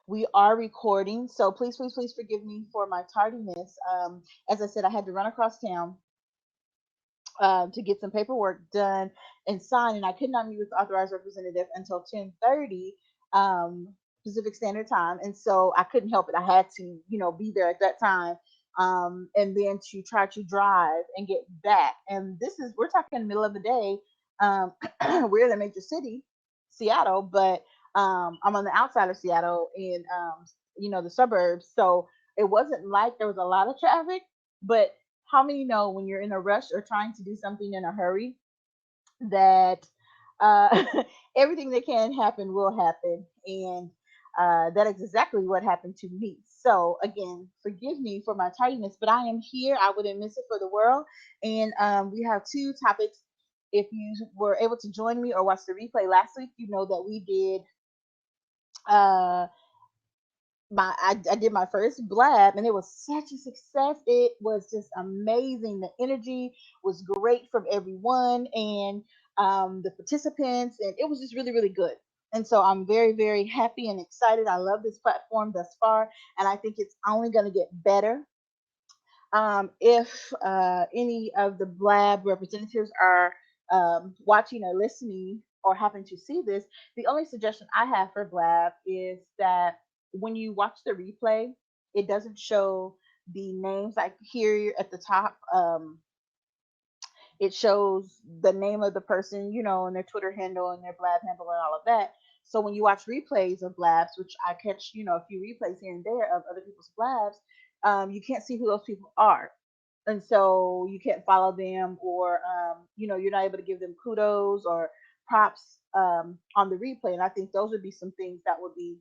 We are recording, so please, please, please forgive me for my tardiness. As I said, I had to run across town to get some paperwork done and signed, and I could not meet with the authorized representative until 10:30 um, Pacific Standard Time, and so I couldn't help it. I had to, be there at that time, and then to try to drive and get back. And we're talking middle of the day. Um, we're in a major city, Seattle, but I'm on the outside of Seattle in the suburbs, so it wasn't like there was a lot of traffic, but how many know when you're in a rush or trying to do something in a hurry that uh, everything that can happen will happen? And that is exactly what happened to me. So, again, forgive me for my tardiness, but I am here. I wouldn't miss it for the world. And we have two topics. If you were able to join me or watch the replay last week, you know that we did uh, I did my first blab and it was such a success. It was just amazing. The energy was great from everyone and the participants, and it was just really, really good. And so I'm very, very happy and excited. I love this platform thus far, and I think it's only going to get better. If any of the Blab representatives are watching or listening or happen to see this, the only suggestion I have for Blab is that when you watch the replay, it doesn't show the names like here at the top. It shows the name of the person, and their Twitter handle and their Blab handle and all of that. So when you watch replays of Blabs, which I catch, a few replays here and there of other people's Blabs, you can't see who those people are. And so you can't follow them, or you're not able to give them kudos or props on the replay. And I think those would be some things that would be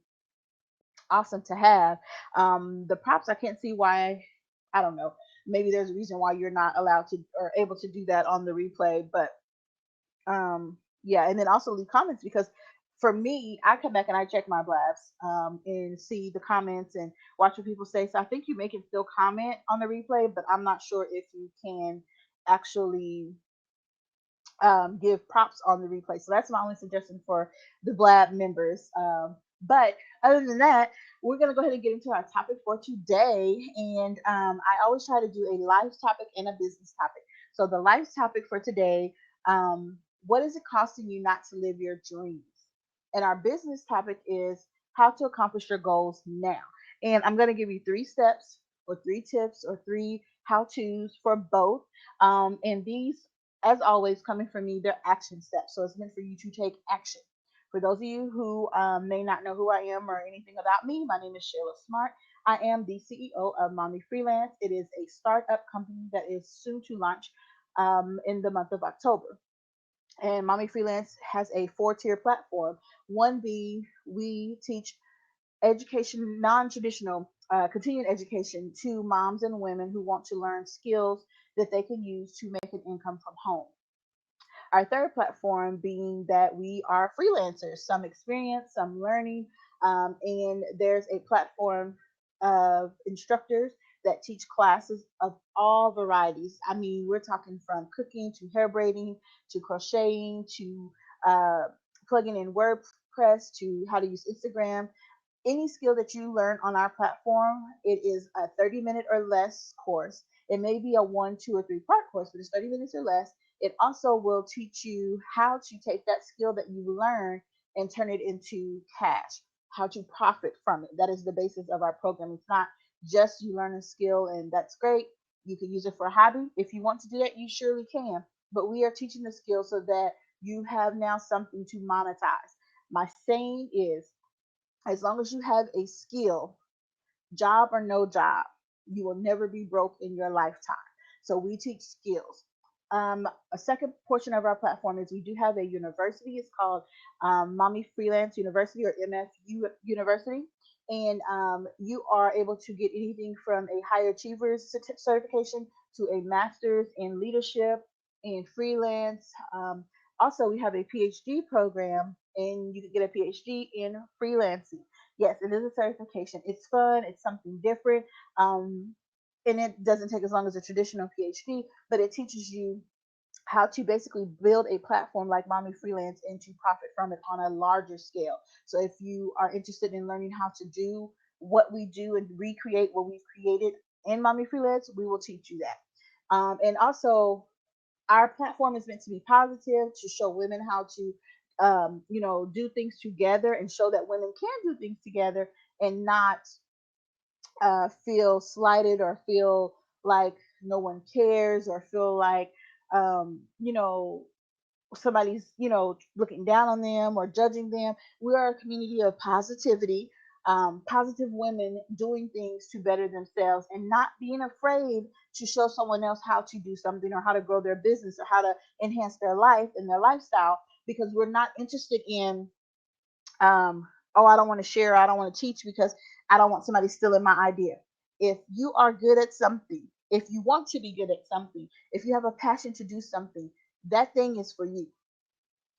awesome to have. The props, I can't see why. I don't know. Maybe there's a reason why you're not allowed to or able to do that on the replay. But yeah, and then also leave comments, because for me, I come back and I check my blasts and see the comments and watch what people say. So I think you may can still comment on the replay, but I'm not sure if you can actually give props on the replay. So that's my only suggestion for the Blab members. But other than that, we're going to go ahead and get into our topic for today. And I always try to do a life topic and a business topic. So the life topic for today, what is it costing you not to live your dreams? And our business topic is how to accomplish your goals now. And I'm going to give you 3 steps or 3 tips or 3 how-tos for both. And these, as always, coming from me, they're action steps. So it's meant for you to take action. For those of you who may not know who I am or anything about me, my name is Shayla Smart. I am the CEO of Mommy Freelance. It is a startup company that is soon to launch in the month of October. And Mommy Freelance has a 4-tier platform. One being we teach education, non-traditional, continuing education to moms and women who want to learn skills that they can use to make an income from home. Our third platform being that we are freelancers, some experience, some learning, and there's a platform of instructors that teach classes of all varieties. I mean, we're talking from cooking to hair braiding to crocheting to uh, plugging in WordPress to how to use Instagram. Any skill that you learn on our platform, it is a 30-minute or less course. It may be a 1, 2, or 3 part course, but it's 30 minutes or less. It also will teach you how to take that skill that you learn and turn it into cash, how to profit from it. That is the basis of our program. It's not just you learn a skill and that's great. You can use it for a hobby. If you want to do that, you surely can. But we are teaching the skill so that you have now something to monetize. My saying is, as long as you have a skill, job or no job, you will never be broke in your lifetime. So we teach skills. A second portion of our platform is we do have a university. It's called Mommy Freelance University, or MFU University. And you are able to get anything from a high achievers certification to a master's in leadership and freelance. Also, we have a PhD program, and you can get a PhD in freelancing. Yes, it is a certification. It's fun. It's something different. Um, and it doesn't take as long as a traditional PhD, but it teaches you how to basically build a platform like Mommy Freelance and to profit from it on a larger scale. So if you are interested in learning how to do what we do and recreate what we've created in Mommy Freelance, we will teach you that. And also, our platform is meant to be positive, to show women how to, do things together and show that women can do things together and not feel slighted or feel like no one cares or feel like, you know, somebody's, looking down on them or judging them. We are a community of positivity, positive women doing things to better themselves and not being afraid to show someone else how to do something or how to grow their business or how to enhance their life and their lifestyle, because we're not interested in, oh, I don't want to share, I don't want to teach because I don't want somebody stealing my idea. If you are good at something, if you want to be good at something, if you have a passion to do something, that thing is for you.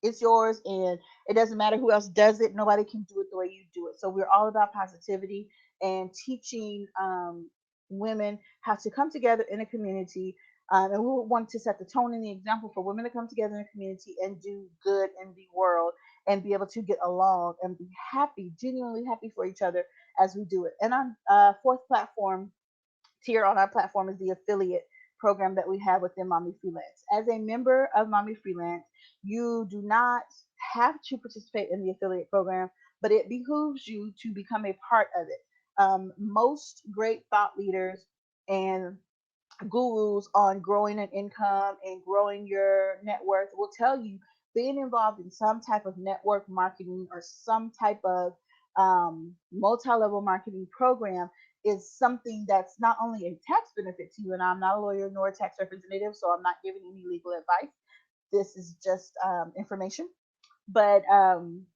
It's yours, and it doesn't matter who else does it. Nobody can do it the way you do it. So we're all about positivity and teaching women how to come together in a community. And we want to set the tone and the example for women to come together in a community and do good in the world and be able to get along and be happy, genuinely happy for each other as we do it. And our fourth platform tier on our platform is the affiliate program that we have within Mommy Freelance. As a member of Mommy Freelance, you do not have to participate in the affiliate program, but it behooves you to become a part of it. Most great thought leaders and gurus on growing an income and growing your net worth will tell you being involved in some type of network marketing or some type of multi-level marketing program is something that's not only a tax benefit to you. And I'm not a lawyer nor a tax representative, so I'm not giving any legal advice. This is just information. But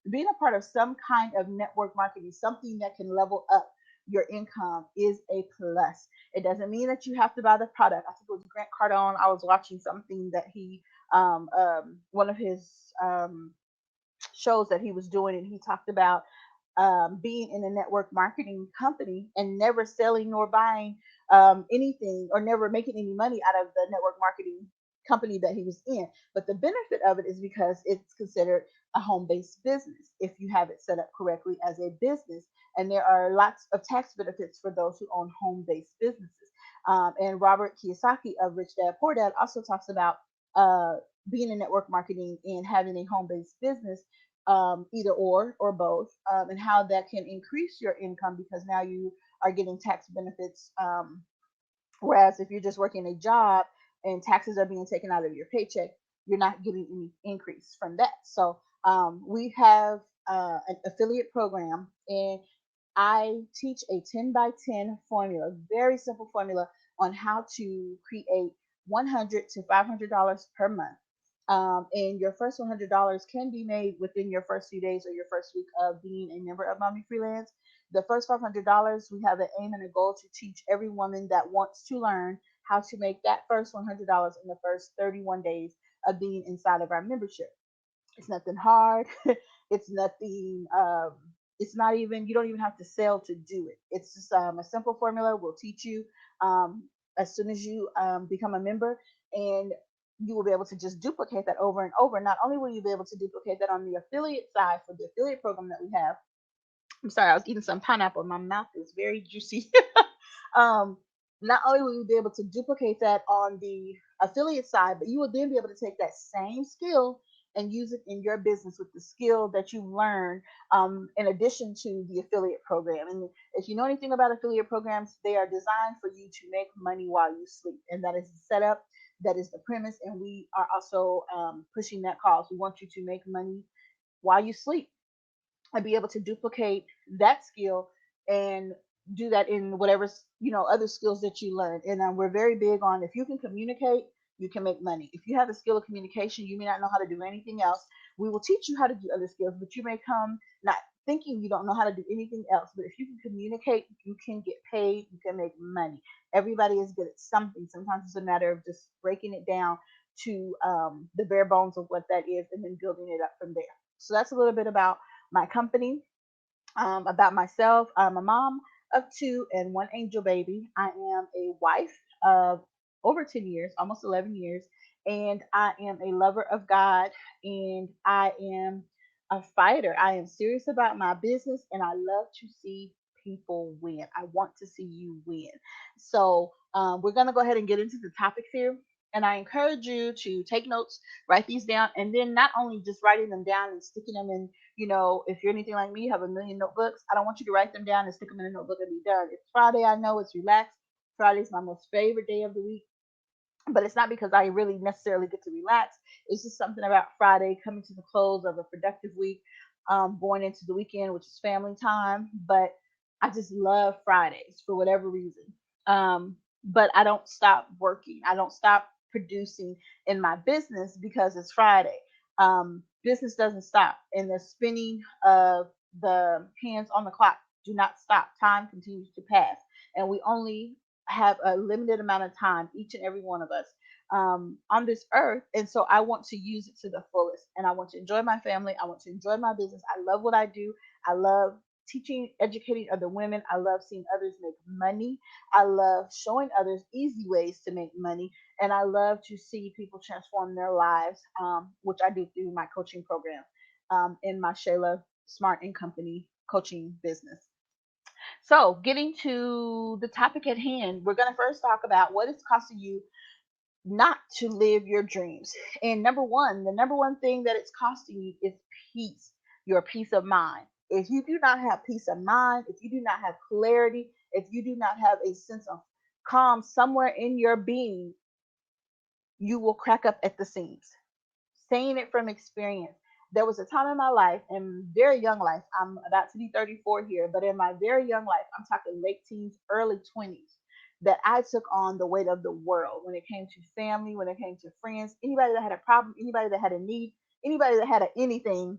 being a part of some kind of network marketing, something that can level up your income, is a plus. It doesn't mean that you have to buy the product. I think it was Grant Cardone. I was watching something that he, one of his shows that he was doing, and he talked about being in a network marketing company and never selling nor buying anything or never making any money out of the network marketing company that he was in. But the benefit of it is because it's considered a home based business if you have it set up correctly as a business. And there are lots of tax benefits for those who own home based businesses. And Robert Kiyosaki of Rich Dad Poor Dad also talks about uh, being in network marketing and having a home based business, either or both, and how that can increase your income because now you are getting tax benefits. Whereas if you're just working a job and taxes are being taken out of your paycheck, you're not getting any increase from that. So we have an affiliate program, and I teach a 10 by 10 formula, very simple formula on how to create $100 to $500 per month. And your first $100 can be made within your first few days or your first week of being a member of Mommy Freelance. The first $500, we have an aim and a goal to teach every woman that wants to learn how to make that first $100 in the first 31 days of being inside of our membership. It's nothing hard. It's nothing. It's not even. You don't even have to sell to do it. It's just a simple formula. We'll teach you um, as soon as you become a member, and you will be able to just duplicate that over and over. Not only will you be able to duplicate that on the affiliate side for the affiliate program that we have. I'm sorry, I was eating some pineapple. My mouth is very juicy. um, Not only will you be able to duplicate that on the affiliate side, but you will then be able to take that same skill and use it in your business with the skill that you learn, in addition to the affiliate program. And if you know anything about affiliate programs, they are designed for you to make money while you sleep. And that is the setup, that is the premise. And we are also pushing that cause. We want you to make money while you sleep and be able to duplicate that skill and do that in whatever other skills that you learn. And we're very big on, if you can communicate, you can make money. If you have a skill of communication, you may not know how to do anything else. We will teach you how to do other skills, but you may come not thinking you don't know how to do anything else. But if you can communicate, you can get paid, you can make money. Everybody is good at something. Sometimes it's a matter of just breaking it down to the bare bones of what that is and then building it up from there. So that's a little bit about my company, about myself. I'm a mom of two and one angel baby. I am a wife of over 10 years, almost 11 years, and I am a lover of God, and I am a fighter. I am serious about my business, and I love to see people win. I want to see you win. So we're going to go ahead and get into the topics here. And I encourage you to take notes, write these down, and then not only just writing them down and sticking them in, if you're anything like me, you have a million notebooks. I don't want you to write them down and stick them in a notebook and be done. It's Friday. I know it's relaxed. Friday's my most favorite day of the week, but it's not because I really necessarily get to relax. It's just something about Friday coming to the close of a productive week, going into the weekend, which is family time. But I just love Fridays for whatever reason. But I don't stop working. I don't stop producing in my business because it's Friday. Business doesn't stop, and the spinning of the hands on the clock do not stop. Time continues to pass, and we only have a limited amount of time, each and every one of us, on this earth. And so I want to use it to the fullest. And I want to enjoy my family. I want to enjoy my business. I love what I do. I love teaching, educating other women. I love seeing others make money. I love showing others easy ways to make money. And I love to see people transform their lives, which I do through my coaching program, in my Shayla Smart and Company coaching business. So, getting to the topic at hand, we're going to first talk about what it's costing you not to live your dreams. And the number one thing that it's costing you is peace, your peace of mind. If you do not have peace of mind, if you do not have clarity, if you do not have a sense of calm somewhere in your being, you will crack up at the seams. Saying it from experience. There was a time in my life, in very young life, I'm about to be 34 here, but in my very young life, I'm talking late teens, early 20s, that I took on the weight of the world when it came to family, when it came to friends, anybody that had a problem, anybody that had a need, anybody that had anything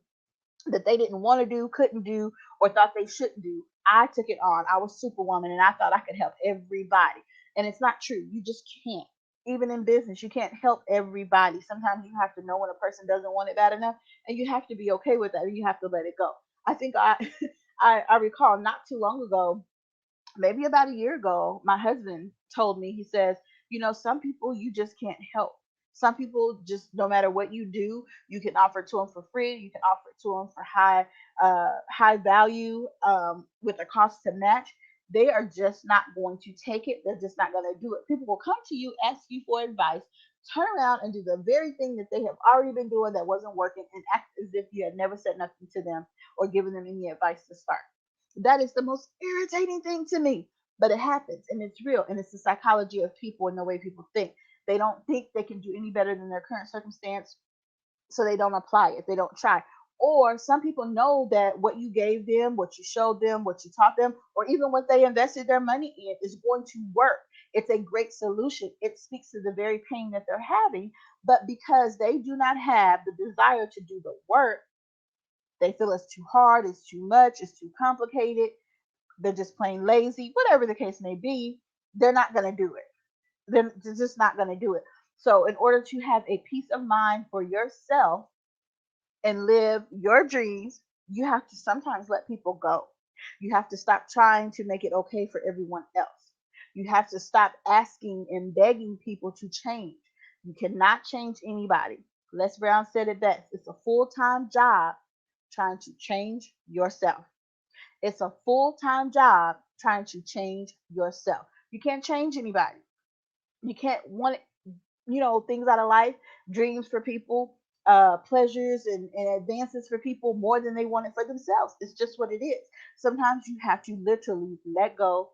that they didn't want to do, couldn't do, or thought they shouldn't do. I took it on. I was Superwoman, and I thought I could help everybody. And it's not true. You just can't. Even in business, you can't help everybody. Sometimes you have to know when a person doesn't want it bad enough, and you have to be okay with that, and you have to let it go. I think I recall not too long ago, maybe about a year ago, my husband told me, he says, some people you just can't help. Some people just, no matter what you do, you can offer to them for free. You can offer it to them for high value, with a cost to match. They are just not going to take it. They're just not going to do it. People will come to you, ask you for advice, turn around and do the very thing that they have already been doing that wasn't working, and act as if you had never said nothing to them or given them any advice to start. That is the most irritating thing to me. But it happens, and it's real, and it's the psychology of people and the way people think. They don't think they can do any better than their current circumstance, so they don't apply it. They don't try. Or some people know that what you gave them, what you showed them, what you taught them, or even what they invested their money in is going to work. It's a great solution. It speaks to the very pain that they're having. But because they do not have the desire to do the work, they feel it's too hard, it's too much, it's too complicated, they're just plain lazy, whatever the case may be, they're not going to do it. They're just not going to do it. So, in order to have a peace of mind for yourself and live your dreams, you have to sometimes let people go. You have to stop trying to make it okay for everyone else. You have to stop asking and begging people to change. You cannot change anybody. Les Brown said it best, it's a full time job trying to change yourself. It's a full time job trying to change yourself. You can't change anybody. You can't want, things out of life, dreams for people, pleasures and advances for people more than they want it for themselves. It's just what it is. Sometimes you have to literally let go,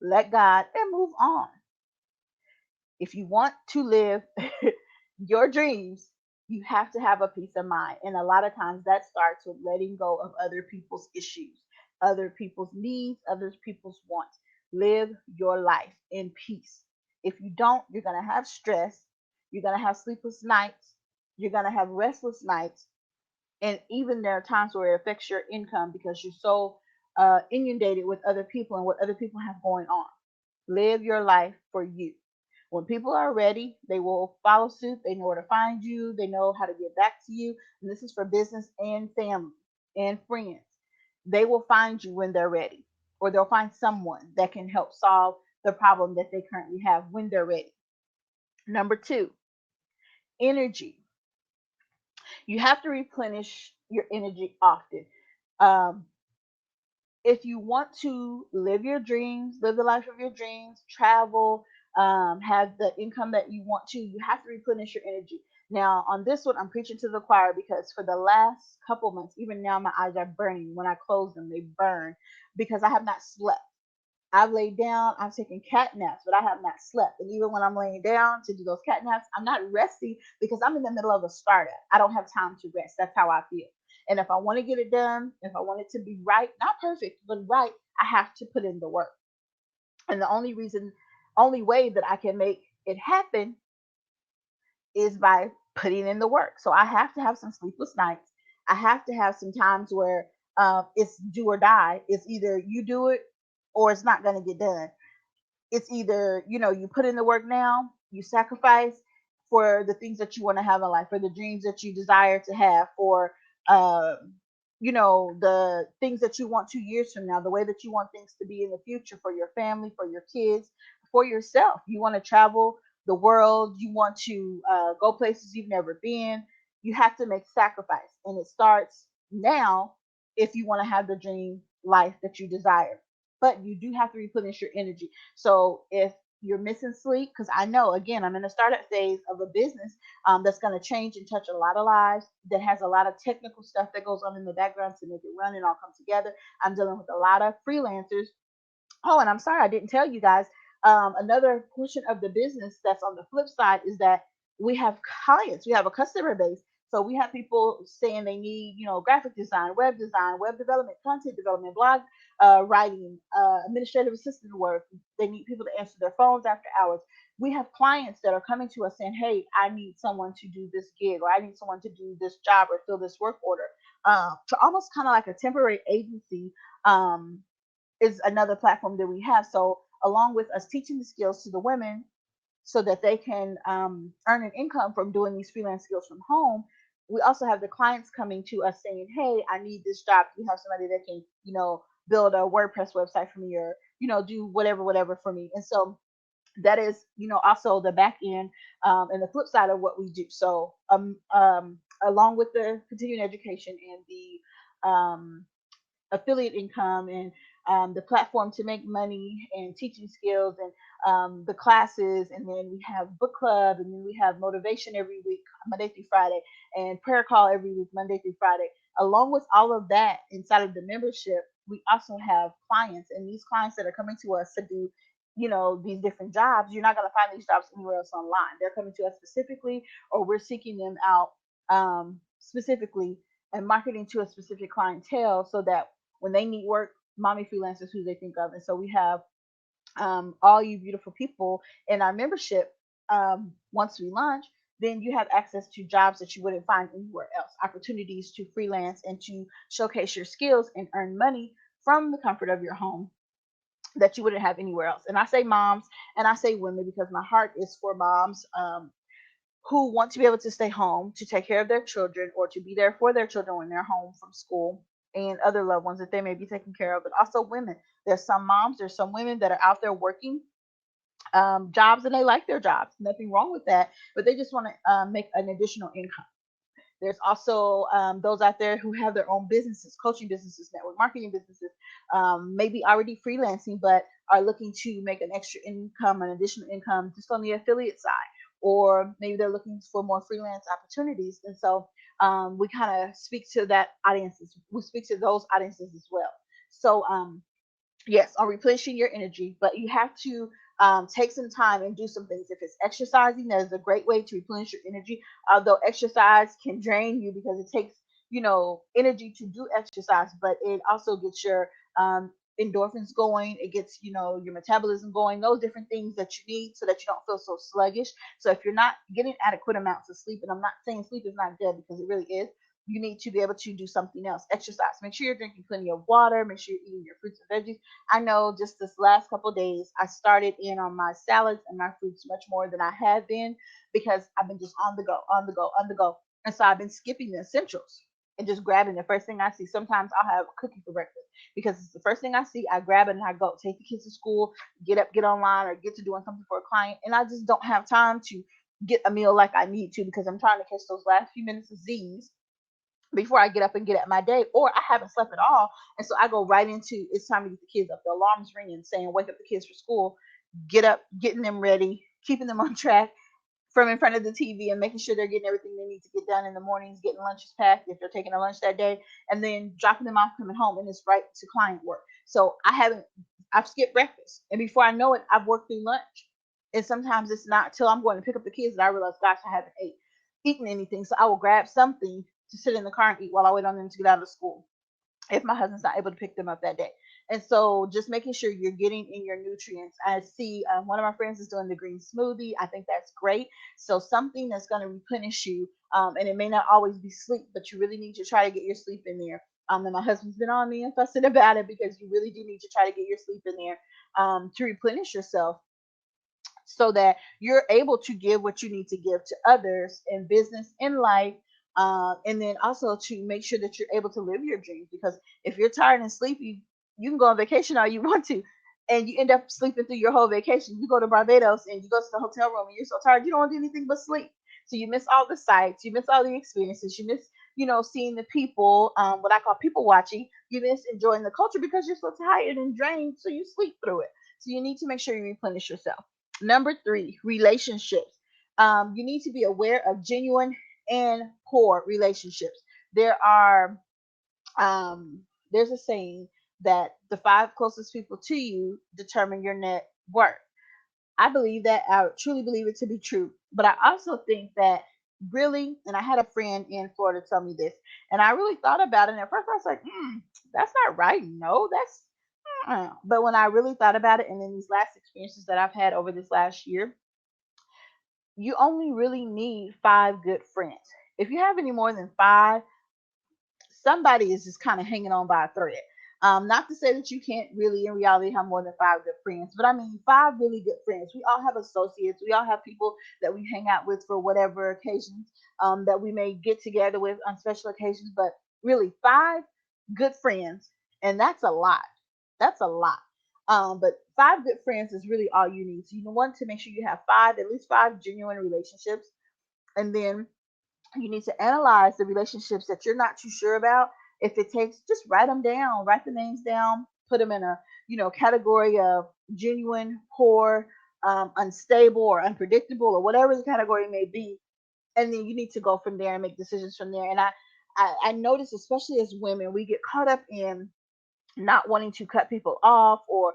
let God, and move on. If you want to live your dreams, you have to have a peace of mind. And a lot of times that starts with letting go of other people's issues, other people's needs, other people's wants. Live your life in peace. If you don't, you're going to have stress. You're going to have sleepless nights. You're going to have restless nights. And even there are times where it affects your income because you're so inundated with other people and what other people have going on. Live your life for you. When people are ready, they will follow suit. They know where to find you. They know how to get back to you. And this is for business and family and friends. They will find you when they're ready, or they'll find someone that can help solve the problem that they currently have when they're ready. Number two, energy. You have to replenish your energy often. Um, if you want to live your dreams, live the life of your dreams, travel, have the income that you want to, you have to replenish your energy. Now, on this one, I'm preaching to the choir because for the last couple months, even now, my eyes are burning. When I close them, they burn because I have not slept. I've laid down, I've taken cat naps, but I have not slept. And even when I'm laying down to do those cat naps, I'm not resting because I'm in the middle of a startup. I don't have time to rest. That's how I feel. And if I want to get it done, if I want it to be right, not perfect, but right, I have to put in the work. And the only way that I can make it happen is by putting in the work. So I have to have some sleepless nights. I have to have some times where it's do or die. It's either you do it or it's not going to get done. It's either, you put in the work now, you sacrifice for the things that you want to have in life, for the dreams that you desire to have, for um, the things that you want 2 years from now, the way that you want things to be in the future for your family, for your kids, for yourself. You want to travel the world, you want to go places you've never been. You have to make sacrifice, and it starts now if you want to have the dream life that you desire. But you do have to replenish your energy. So if you're missing sleep, because I know, again, I'm in the startup phase of a business that's going to change and touch a lot of lives, that has a lot of technical stuff that goes on in the background to make it run and all come together. I'm dealing with a lot of freelancers. Oh, and I'm sorry I didn't tell you guys. Another portion of the business that's on the flip side is that we have clients, we have a customer base. So we have people saying they need, graphic design, web development, content development, blog writing, administrative assistant work. They need people to answer their phones after hours. We have clients that are coming to us saying, "Hey, I need someone to do this gig, or I need someone to do this job or fill this work order." To almost kind of like a temporary agency is another platform that we have. So along with us teaching the skills to the women so that they can earn an income from doing these freelance skills from home, we also have the clients coming to us saying, "Hey, I need this job. Do you have somebody that can, build a WordPress website for me, or do whatever for me?" And so that is, also the back end and the flip side of what we do. So along with the continuing education and the affiliate income and the platform to make money and teaching skills and the classes, and then we have book club, and then we have motivation every week, Monday through Friday, and prayer call every week, Monday through Friday. Along with all of that inside of the membership, we also have clients, and these clients that are coming to us to do these different jobs, you're not going to find these jobs anywhere else online. They're coming to us specifically, or we're seeking them out specifically and marketing to a specific clientele so that when they need work, mommy freelancers who they think of. And so we have all you beautiful people in our membership. Once we launch, then you have access to jobs that you wouldn't find anywhere else, opportunities to freelance and to showcase your skills and earn money from the comfort of your home that you wouldn't have anywhere else. And I say moms and I say women because my heart is for moms who want to be able to stay home to take care of their children or to be there for their children when they're home from school and other loved ones that they may be taking care of, but also women. There's some women that are out there working jobs and they like their jobs. Nothing wrong with that, but they just want to make an additional income. There's also those out there who have their own businesses, coaching businesses, network marketing businesses, maybe already freelancing, but are looking to make an extra income, an additional income just on the affiliate side. Or maybe they're looking for more freelance opportunities. And so we kind of speak to that audiences. We speak to those audiences as well. So yes, on replenishing your energy, but you have to take some time and do some things. If it's exercising, that is a great way to replenish your energy. Although exercise can drain you because it takes, energy to do exercise, but it also gets your endorphins going. It gets, your metabolism going, those different things that you need so that you don't feel so sluggish. So if you're not getting adequate amounts of sleep, and I'm not saying sleep is not good because it really is, you need to be able to do something else. Exercise. Make sure you're drinking plenty of water. Make sure you're eating your fruits and veggies. I know just this last couple of days, I started in on my salads and my fruits much more than I had been because I've been just on the go, on the go, on the go. And so I've been skipping the essentials and just grabbing the first thing I see. Sometimes I'll have a cookie for breakfast because it's the first thing I see. I grab it and I go take the kids to school, get up, get online, or get to doing something for a client. And I just don't have time to get a meal like I need to because I'm trying to catch those last few minutes of Z's before I get up and get at my day, or I haven't slept at all. And so I go right into it's time to get the kids up. The alarm's ringing saying, wake up the kids for school, get up, getting them ready, keeping them on track from in front of the TV and making sure they're getting everything they need to get done in the mornings, getting lunches packed if they're taking a lunch that day, and then dropping them off, coming home, and it's right to client work. So I've skipped breakfast. And before I know it, I've worked through lunch. And sometimes it's not till I'm going to pick up the kids that I realize, gosh, I haven't eaten anything. So I will grab something to sit in the car and eat while I wait on them to get out of school if my husband's not able to pick them up that day. And so just making sure you're getting in your nutrients. I see one of my friends is doing the green smoothie. I think that's great. So something that's going to replenish you, and it may not always be sleep, but you really need to try to get your sleep in there. And my husband's been on me and fussing about it because you really do need to try to get your sleep in there to replenish yourself so that you're able to give what you need to give to others in business, in life, and then also to make sure that you're able to live your dreams. Because if you're tired and sleepy, you can go on vacation all you want to, and you end up sleeping through your whole vacation. You go to Barbados and you go to the hotel room and you're so tired you don't want to do anything but sleep. So you miss all the sights, you miss all the experiences, you miss seeing the people, what I call people watching. You miss enjoying the culture because you're so tired and drained, so you sleep through it. So you need to make sure you replenish yourself. Number three, relationships. You need to be aware of genuine and poor relationships. There are there's a saying that the five closest people to you determine your net worth. I believe that. I truly believe it to be true. But I also think that really, and I had a friend in Florida tell me this, and I really thought about it. And at first, I was like, that's not right. No, that's. But when I really thought about it, and in these last experiences that I've had over this last year, you only really need five good friends. If you have any more than five, somebody is just kind of hanging on by a thread. Not to say that you can't really, in reality, have more than five good friends, but I mean, five really good friends. We all have associates. We all have people that we hang out with for whatever occasions that we may get together with on special occasions. But really, five good friends, and that's a lot. That's a lot. But five good friends is really all you need. So you want to make sure you have five, at least five genuine relationships, and then you need to analyze the relationships that you're not too sure about. If it takes, just write them down, write the names down, put them in a category of genuine, poor, unstable, or unpredictable, or whatever the category may be. And then you need to go from there and make decisions from there. And I notice, especially as women, we get caught up in not wanting to cut people off, or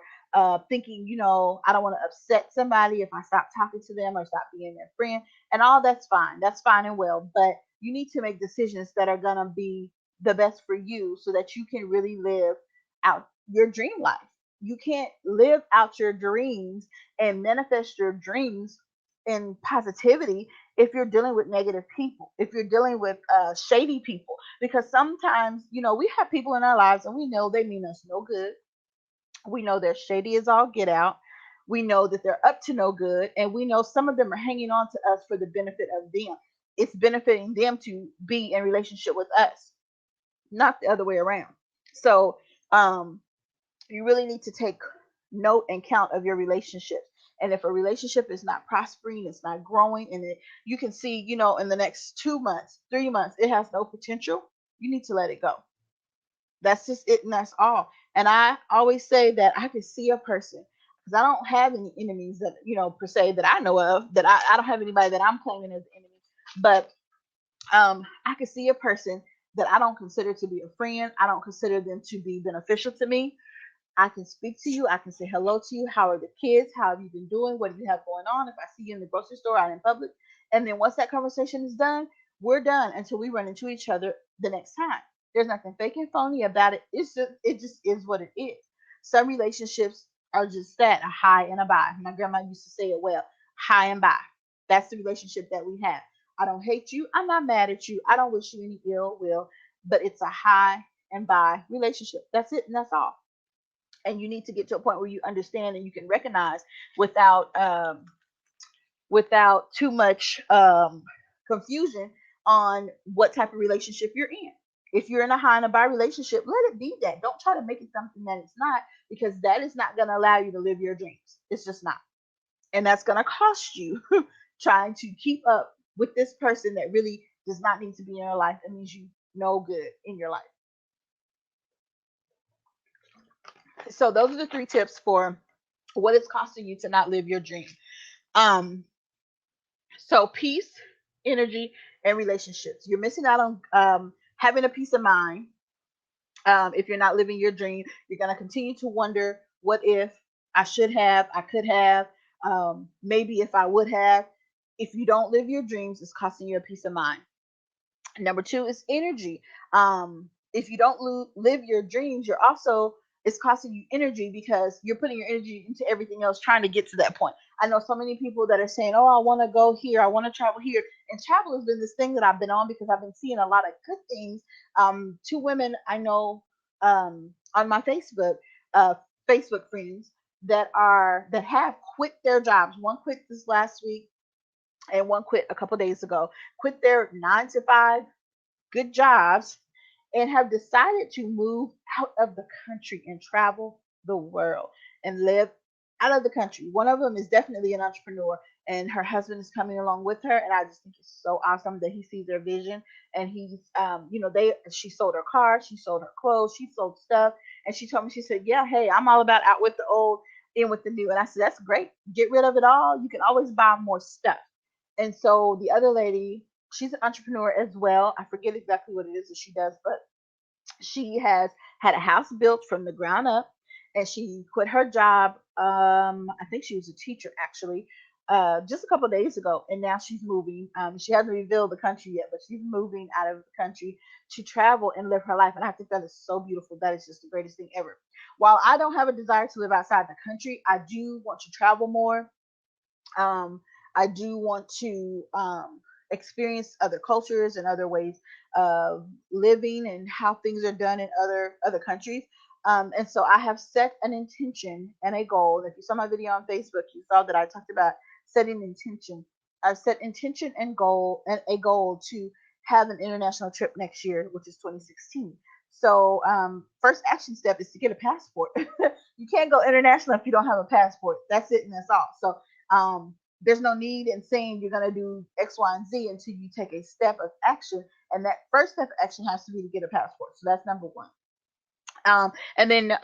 thinking, I don't want to upset somebody if I stop talking to them or stop being their friend. And all that's fine. That's fine and well. But you need to make decisions that are going to be the best for you so that you can really live out your dream life. You can't live out your dreams and manifest your dreams in positivity if you're dealing with negative people, if you're dealing with shady people. Because sometimes, we have people in our lives and we know they mean us no good. We know they're shady as all get out. We know that they're up to no good. And we know some of them are hanging on to us for the benefit of them. It's benefiting them to be in relationship with us, not the other way around. So you really need to take note and count of your relationships. And if a relationship is not prospering, it's not growing, and you can see, in the next 2 months, 3 months, it has no potential, you need to let it go. That's just it, and that's all. And I always say that I can see a person because I don't have any enemies that per se that I know of. That I don't have anybody that I'm claiming as enemy, but I can see a person that I don't consider to be a friend. I don't consider them to be beneficial to me. I can speak to you. I can say hello to you. How are the kids? How have you been doing? What do you have going on? If I see you in the grocery store, out in public, and then once that conversation is done, we're done until we run into each other the next time. There's nothing fake and phony about it. It just is what it is. Some relationships are just that, a high and a bye. My grandma used to say it well, high and bye. That's the relationship that we have. I don't hate you. I'm not mad at you. I don't wish you any ill will, but it's a high and bye relationship. That's it, and that's all. And you need to get to a point where you understand and you can recognize without too much confusion on what type of relationship you're in. If you're in a high and a bye relationship, let it be that. Don't try to make it something that it's not, because that is not going to allow you to live your dreams. It's just not. And that's going to cost you trying to keep up with this person that really does not need to be in your life. It means you no good in your life. So those are the 3 tips for what it's costing you to not live your dream. Um, so peace, energy, and relationships. You're missing out on having a peace of mind. If you're not living your dream, you're going to continue to wonder, what if I should have, I could have, maybe if I would have. If you don't live your dreams, it's costing you a peace of mind. Number 2 is energy. If you don't live your dreams, you're also, it's costing you energy because you're putting your energy into everything else trying to get to that point. I know so many people that are saying, oh, I want to go here, I want to travel here. And travel has been this thing that I've been on because I've been seeing a lot of good things. 2 women I know on my uh, Facebook friends that have quit their jobs. One quit this last week and one quit a couple days ago. Quit their 9 to 5 good jobs and have decided to move out of the country and travel the world and live out of the country. One of them is definitely an entrepreneur, and her husband is coming along with her. And I just think it's so awesome that he sees their vision. And he's, she sold her car, she sold her clothes, she sold stuff. And she told me, she said, yeah, hey, I'm all about out with the old, in with the new. And I said, that's great. Get rid of it all. You can always buy more stuff. And so the other lady, she's an entrepreneur as well. I forget exactly what it is that she does, but she has had a house built from the ground up, and she quit her job. I think she was a teacher actually, just a couple of days ago, and now she's moving. She hasn't revealed the country yet, but she's moving out of the country to travel and live her life. And I think that is so beautiful. That is just the greatest thing ever. While I don't have a desire to live outside the country, I do want to travel more. um, I do want to experience other cultures and other ways of living and how things are done in other countries. And so I have set an intention and a goal. If you saw my video on Facebook, you saw that I talked about setting intention. I've set intention and a goal to have an international trip next year, which is 2016. So first action step is to get a passport. You can't go international if you don't have a passport. That's it and that's all. So there's no need in saying you're going to do X, Y, and Z until you take a step of action. And that first step of action has to be to get a passport. So that's number 1. And then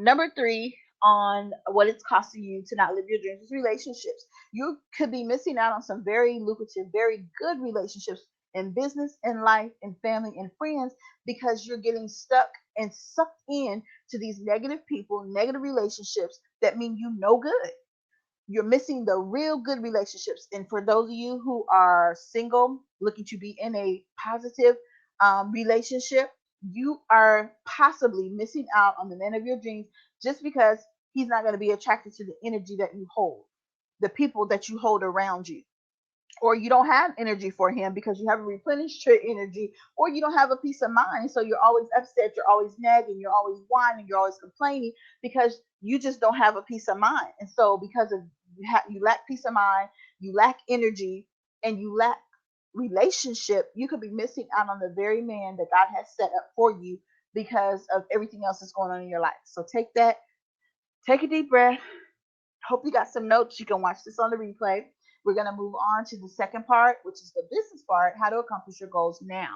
number 3 on what it's costing you to not live your dreams is relationships. You could be missing out on some very lucrative, very good relationships in business, in life, in family, and friends because you're getting stuck and sucked in to these negative people, negative relationships that mean you no good. You're missing the real good relationships. And for those of you who are single, looking to be in a positive relationship, you are possibly missing out on the man of your dreams just because he's not going to be attracted to the energy that you hold, the people that you hold around you. Or you don't have energy for him because you haven't replenished your energy, or you don't have a peace of mind. So you're always upset, you're always nagging, you're always whining, you're always complaining because you just don't have a peace of mind. And so because of you lack peace of mind, you lack energy, and you lack relationship, you could be missing out on the very man that God has set up for you because of everything else that's going on in your life. So take a deep breath. Hope you got some notes. You can watch this on the replay. We're going to move on to the second part, which is the business part, how to accomplish your goals now.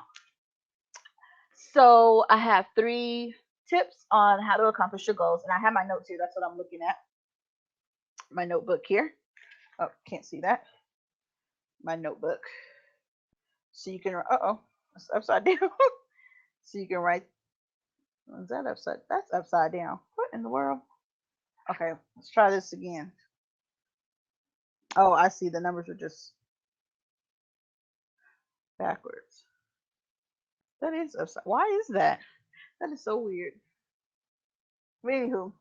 So I have 3 tips on how to accomplish your goals, and I have my notes here. That's what I'm looking at. My notebook here. Oh, can't see that. My notebook. So you can, it's upside down. So you can write, is that upside? That's upside down. What in the world? Okay, let's try this again. Oh, I see. The numbers are just backwards. That is upside. Why is that? That is so weird. Anywho,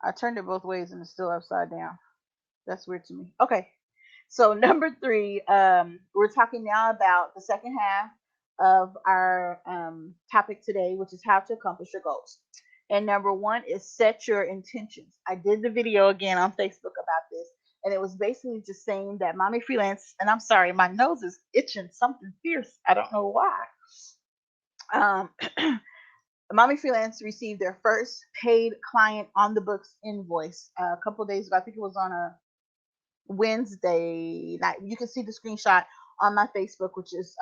I turned it both ways and it's still upside down. That's weird to me. Okay, so number 3, we're talking now about the second half of our topic today, which is how to accomplish your goals. And number 1 is set your intentions. I did the video again on Facebook about this, and it was basically just saying that Mommy Freelance, and I'm sorry, my nose is itching something fierce. I don't know why. Mommy Freelance received their first paid client on the books invoice a couple days ago. I think it was on Wednesday night. You can see the screenshot on my Facebook, which is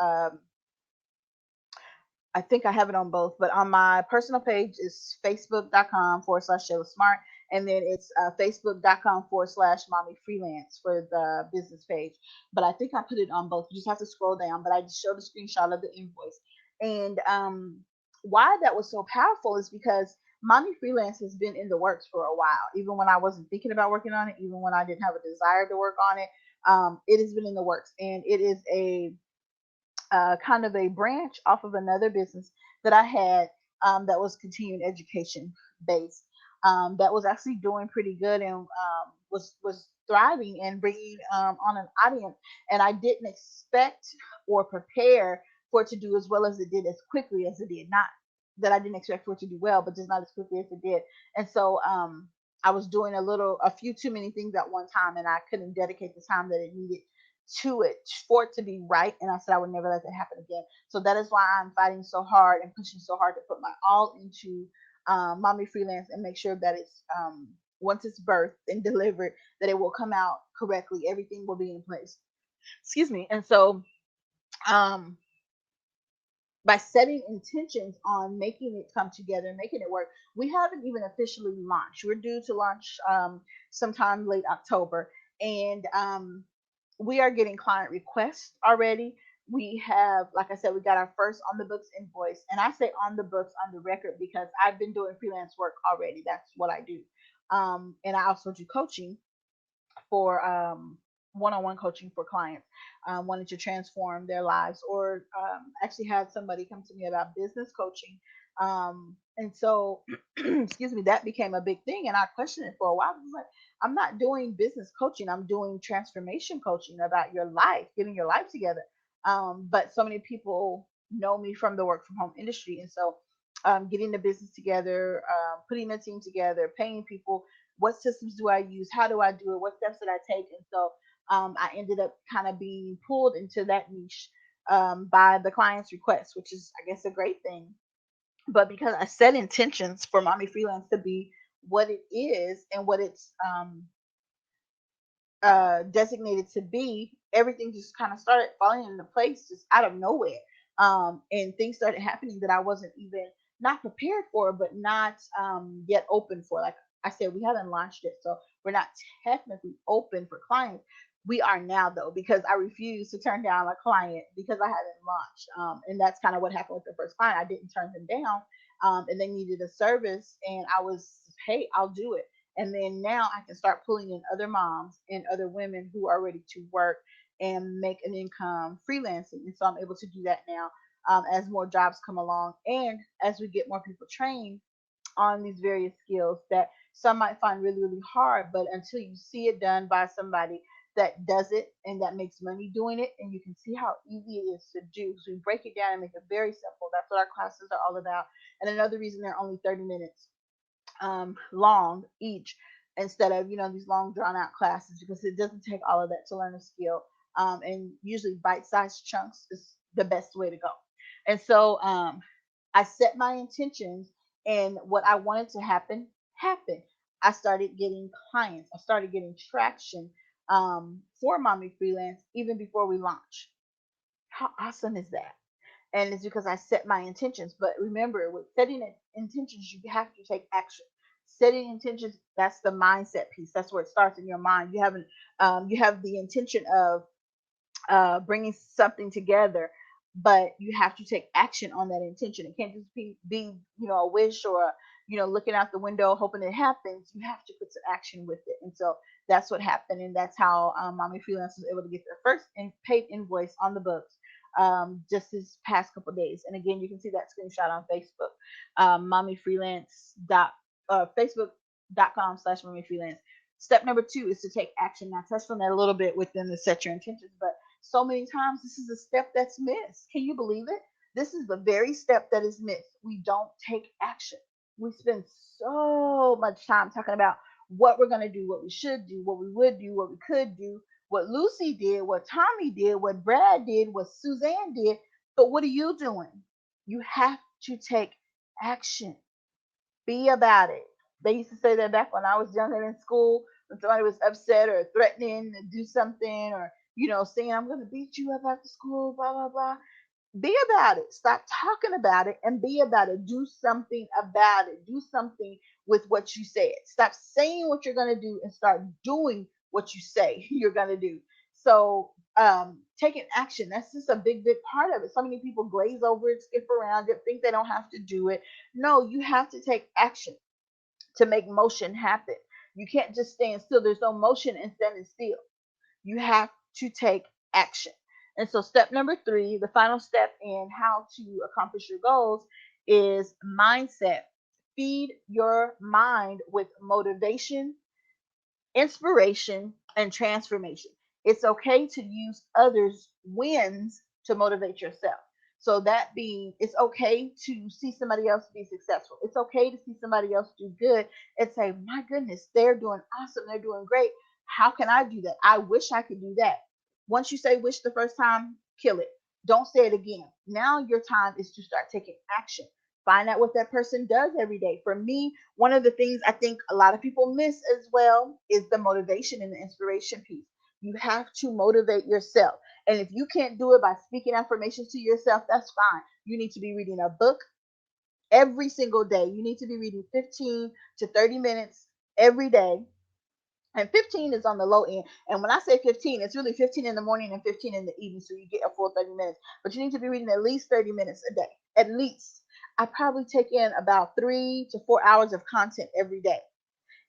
I think I have it on both, but on my personal page is facebook.com/Shayla Smart. And then it's facebook.com/mommy freelance for the business page. But I think I put it on both. You just have to scroll down, but I just showed a screenshot of the invoice. And why that was so powerful is because mommy freelance has been in the works for a while. Even when I wasn't thinking about working on it, even when I didn't have a desire to work on it, it has been in the works. And it is a kind of a branch off of another business that I had that was continuing education based. That was actually doing pretty good and was thriving and bringing on an audience. And I didn't expect or prepare for it to do as well as it did, as quickly as it did. Not that I didn't expect for it to do well, but just not as quickly as it did. And so I was doing a few too many things at one time, and I couldn't dedicate the time that it needed to it for it to be right. And I said I would never let that happen again. So that is why I'm fighting so hard and pushing so hard to put my all into mommy freelance and make sure that it's once it's birthed and delivered, that it will come out correctly. Everything will be in place. Excuse me. And so um by setting intentions on making it come together, making it work. We haven't even officially launched. We're due to launch sometime late October, and we are getting client requests already. We have, like I said, we got our first on the books invoice, and I say on the books, on the record, because I've been doing freelance work already. That's what I do, and I also do coaching for one-on-one coaching for clients wanting to transform their lives, or actually had somebody come to me about business coaching. And so, excuse me, that became a big thing. And I questioned it for a while. I was like, I'm not doing business coaching. I'm doing transformation coaching about your life, getting your life together. But so many people know me from the work from home industry. And so, getting the business together, putting a team together, paying people, what systems do I use? How do I do it? What steps did I take? And so I ended up kind of being pulled into that niche by the client's request, which is, I guess, a great thing. But because I set intentions for Mommy Freelance to be what it is and what it's designated to be, everything just kind of started falling into place just out of nowhere. And things started happening that I wasn't even not prepared for, but not yet open for. Like I said, we haven't launched it, so we're not technically open for clients. We are now though, because I refused to turn down a client because I hadn't launched, and that's kind of what happened with the first client. I didn't turn them down, and they needed a service, and I was, hey, I'll do it. And then now I can start pulling in other moms and other women who are ready to work and make an income freelancing. And so I'm able to do that now as more jobs come along and as we get more people trained on these various skills that some might find really, really hard. But until you see it done by somebody that does it and that makes money doing it, and you can see how easy it is to do. So we break it down and make it very simple. That's what our classes are all about. And another reason they're only 30 minutes long each, instead of these long drawn out classes, because it doesn't take all of that to learn a skill, and usually bite-sized chunks is the best way to go. And so I set my intentions, and what I wanted to happen happened. I started getting clients, I started getting traction for Mommy Freelance even before we launch. How awesome is that? And it's because I set my intentions. But remember, with setting intentions, you have to take action. Setting intentions, that's the mindset piece. That's where it starts in your mind. You have the intention of bringing something together, but you have to take action on that intention. It can't just be a wish, or looking out the window hoping it happens. You have to put some action with it. And so that's what happened, and that's how Mommy Freelance was able to get their first paid invoice on the books just this past couple of days. And again, you can see that screenshot on Facebook, facebook.com/mommy freelance. Step number 2 is to take action. Now, I touched on that a little bit within the set your intentions, but so many times this is a step that's missed. Can you believe it? This is the very step that is missed. We don't take action. We spend so much time talking about what we're going to do, what we should do, what we would do, what we could do, what Lucy did, what Tommy did, what Brad did, what Suzanne did. But what are you doing? You have to take action. Be about it. They used to say that back when I was younger in school. when somebody was upset or threatening to do something, or saying, I'm going to beat you up after school, blah blah blah. Be about it. Stop talking about it and be about it. Do something about it. Do something with what you said. Stop saying what you're going to do and start doing what you say you're going to do. So, taking action, that's just a big part of it. So many people glaze over it, skip around it, think they don't have to do it. No, you have to take action to make motion happen. You can't just stand still. There's no motion in standing still. You have to take action. And so, step number 3, the final step in how to accomplish your goals, is mindset. Feed your mind with motivation, inspiration, and transformation. It's okay to use others' wins to motivate yourself. So, that being, it's okay to see somebody else be successful. It's okay to see somebody else do good and say, my goodness, they're doing awesome. They're doing great. How can I do that? I wish I could do that. Once you say wish the first time, kill it. Don't say it again. Now your time is to start taking action. Find out what that person does every day. For me, one of the things I think a lot of people miss as well is the motivation and the inspiration piece. You have to motivate yourself. And if you can't do it by speaking affirmations to yourself, that's fine. You need to be reading a book every single day. You need to be reading 15 to 30 minutes every day. And 15 is on the low end. And when I say 15, it's really 15 in the morning and 15 in the evening. So you get a full 30 minutes. But you need to be reading at least 30 minutes a day. At least. I probably take in about 3 to 4 hours of content every day.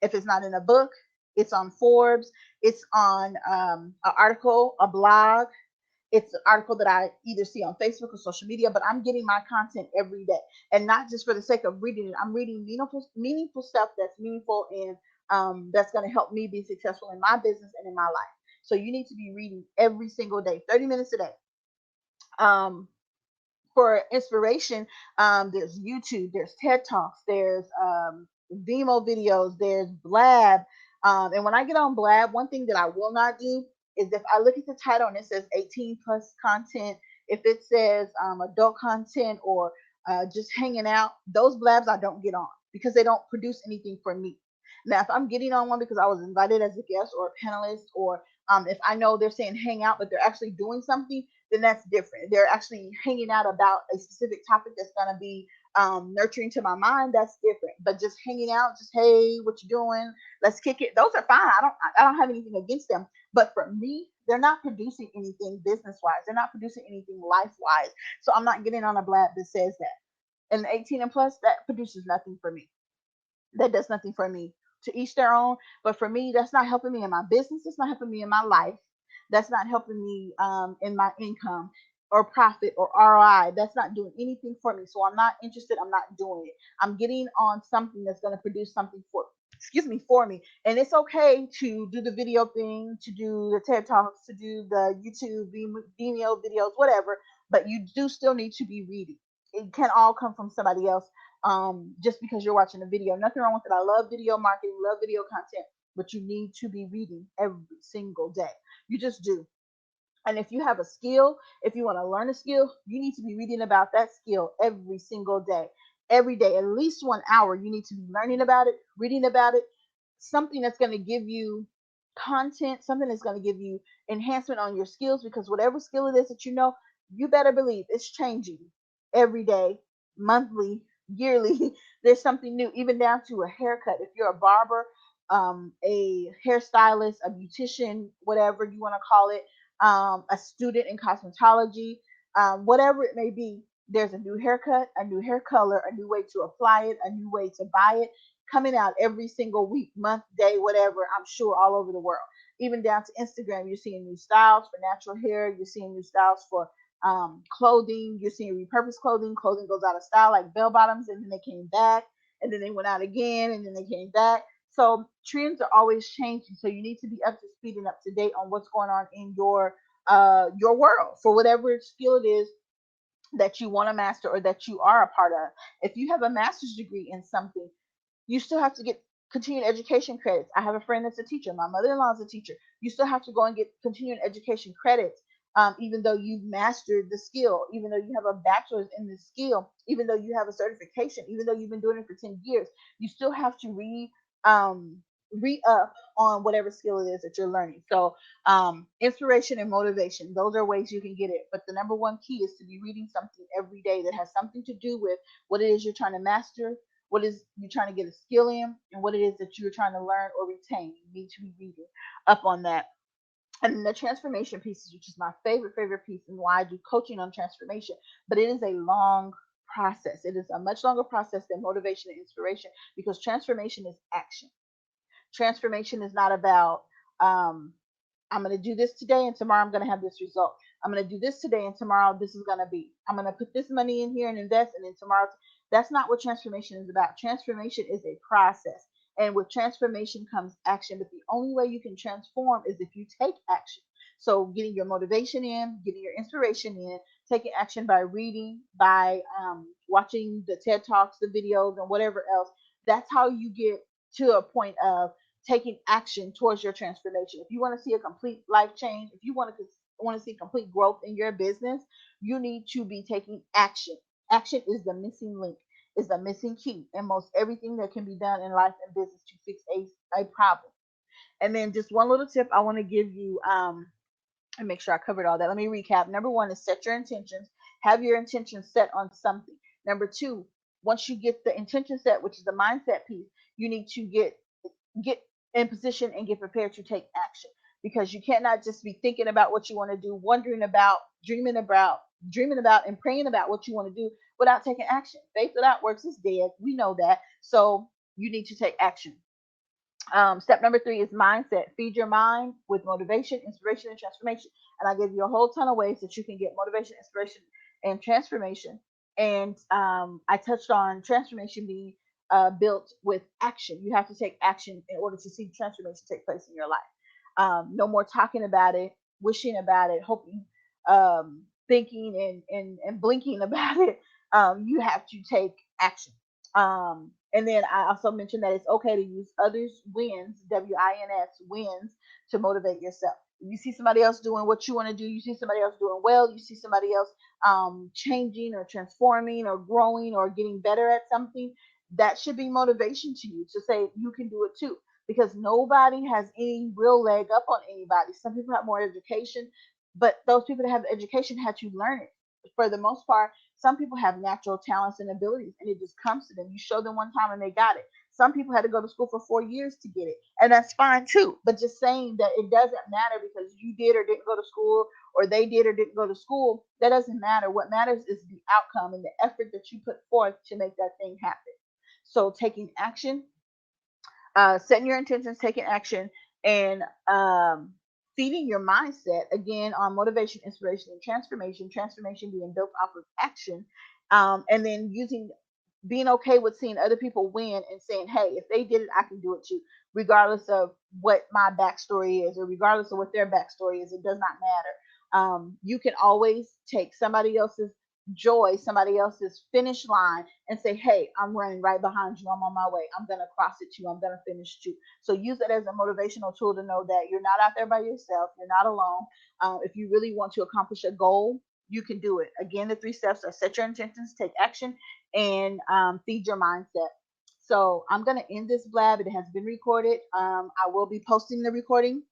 If it's not in a book, it's on Forbes, it's on an article, a blog, it's an article that I either see on Facebook or social media, but I'm getting my content every day. And not just for the sake of reading it. I'm reading meaningful stuff that's meaningful and that's going to help me be successful in my business and in my life. So you need to be reading every single day, 30 minutes a day. Um, for inspiration, there's YouTube, there's TED Talks, there's Vimo videos, there's Blab. And when I get on Blab, one thing that I will not do is if I look at the title and it says 18 plus content, if it says adult content or just hanging out, those Blabs I don't get on because they don't produce anything for me. Now, if I'm getting on one because I was invited as a guest or a panelist, or if I know they're saying hang out, but they're actually doing something, then that's different. They're actually hanging out about a specific topic that's going to be nurturing to my mind. That's different. But just hanging out, just hey, what you doing? Let's kick it. Those are fine. I don't have anything against them. But for me, they're not producing anything business wise. They're not producing anything life wise. So I'm not getting on a blab that says that. And 18 and plus, that produces nothing for me. That does nothing for me. To each their own. But for me, that's not helping me in my business. It's not helping me in my life. That's not helping me in my income or profit or ROI. That's not doing anything for me. So I'm not interested. I'm not doing it. I'm getting on something that's going to produce something for me. And it's okay to do the video thing, to do the TED Talks, to do the YouTube Vimeo videos, whatever. But you do still need to be reading. It can all come from somebody else just because you're watching a video. Nothing wrong with it. I love video marketing, love video content, but you need to be reading every single day. You just do. And if you have a skill, if you want to learn a skill, you need to be reading about that skill every single day. Every day, at least 1 hour, you need to be learning about it, reading about it, something that's going to give you content, something that's going to give you enhancement on your skills, because whatever skill it is that you better believe it's changing every day, monthly, yearly. There's something new, even down to a haircut. If you're a barber, a hairstylist, a beautician, whatever you want to call it, a student in cosmetology, whatever it may be, there's a new haircut, a new hair color, a new way to apply it, a new way to buy it, coming out every single week, month, day, whatever, I'm sure all over the world. Even down to Instagram, you're seeing new styles for natural hair, you're seeing new styles for clothing, you're seeing repurposed clothing. Clothing goes out of style like bell bottoms, and then they came back, and then they went out again, and then they came back. So trends are always changing. So you need to be up to speed and up to date on what's going on in your world for whatever skill it is that you want to master or that you are a part of. If you have a master's degree in something, you still have to get continuing education credits. I have a friend that's a teacher. My mother-in-law is a teacher. You still have to go and get continuing education credits, even though you've mastered the skill, even though you have a bachelor's in the skill, even though you have a certification, even though you've been doing it for 10 years. You still have to re-up on whatever skill it is that you're learning. So inspiration and motivation, those are ways you can get it. But the number one key is to be reading something every day that has something to do with what it is you're trying to master, what is you're trying to get a skill in, and what it is that you're trying to learn or retain. You need to be reading up on that. And the transformation pieces, which is my favorite piece, and why I do coaching on transformation. But it is a long process. It is a much longer process than motivation and inspiration, because transformation is action. Transformation is not about I'm going to do this today and tomorrow I'm going to have this result. I'm going to do this today and tomorrow this is going to be. I'm going to put this money in here and invest, and then tomorrow. That's not what transformation is about. Transformation is a process. And with transformation comes action. But the only way you can transform is if you take action. So getting your motivation in, getting your inspiration in, taking action by reading, by watching the TED Talks, the videos, and whatever else. That's how you get to a point of taking action towards your transformation. If you want to see a complete life change, if you want to see complete growth in your business, you need to be taking action. Action is the missing link, is the missing key in most everything that can be done in life and business to fix a problem. And then just one little tip I want to give you, and make sure I covered all that. Let me recap. Number one is set your intentions. Have your intentions set on something. Number two, once you get the intention set, which is the mindset piece, you need to get in position and get prepared to take action, because you cannot just be thinking about what you want to do, wondering about, dreaming about and praying about what you want to do without taking action. Faith without works is dead. We know that. So you need to take action. Step number three is mindset. Feed your mind with motivation, inspiration, and transformation. And I give you a whole ton of ways that you can get motivation, inspiration, and transformation. And I touched on transformation being built with action. You have to take action in order to see transformation take place in your life. No more talking about it, wishing about it, hoping, thinking, and blinking about it. You have to take action. And then I also mentioned that it's okay to use others' wins, WINS, wins, to motivate yourself. If you see somebody else doing what you want to do, you see somebody else doing well, you see somebody else changing or transforming or growing or getting better at something, that should be motivation to you to say you can do it too. Because nobody has any real leg up on anybody. Some people have more education, but those people that have the education had to learn it. For the most part, some people have natural talents and abilities, and it just comes to them. You show them one time and they got it. Some people had to go to school for 4 years to get it, and that's fine too. But just saying that it doesn't matter because you did or didn't go to school, or they did or didn't go to school, that doesn't matter. What matters is the outcome and the effort that you put forth to make that thing happen. So taking action, setting your intentions, taking action, and feeding your mindset again on motivation, inspiration, and transformation. Transformation being built off of action, and then being okay with seeing other people win and saying, "Hey, if they did it, I can do it too," regardless of what my backstory is or regardless of what their backstory is. It does not matter. You can always take somebody else's joy, somebody else's finish line, and say, "Hey, I'm running right behind you. I'm on my way. I'm gonna cross it too. I'm gonna finish too." So use it as a motivational tool to know that you're not out there by yourself. You're not alone. If you really want to accomplish a goal, you can do it. Again, the 3 steps are: set your intentions, take action, and feed your mindset. So I'm gonna end this blab. It has been recorded. I will be posting the recording,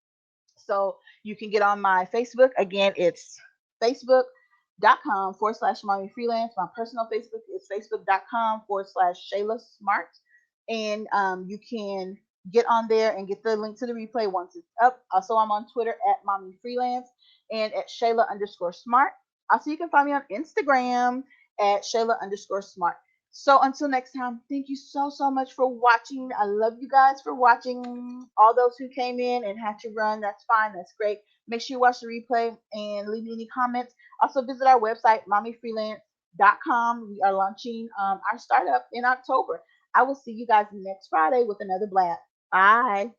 so you can get on my Facebook. Again, it's facebook.com/mommy freelance. My personal Facebook is facebook.com/Shayla Smart. And you can get on there and get the link to the replay once it's up. Also, I'm on Twitter at mommy freelance and at Shayla_Smart. Also, you can find me on Instagram at Shayla_Smart. So until next time, thank you so much for watching. I love you guys for watching. All those who came in and had to run, that's fine. That's great. Make sure you watch the replay and leave me any comments. Also visit our website, mommyfreelance.com. We are launching our startup in October. I will see you guys next Friday with another blab. Bye.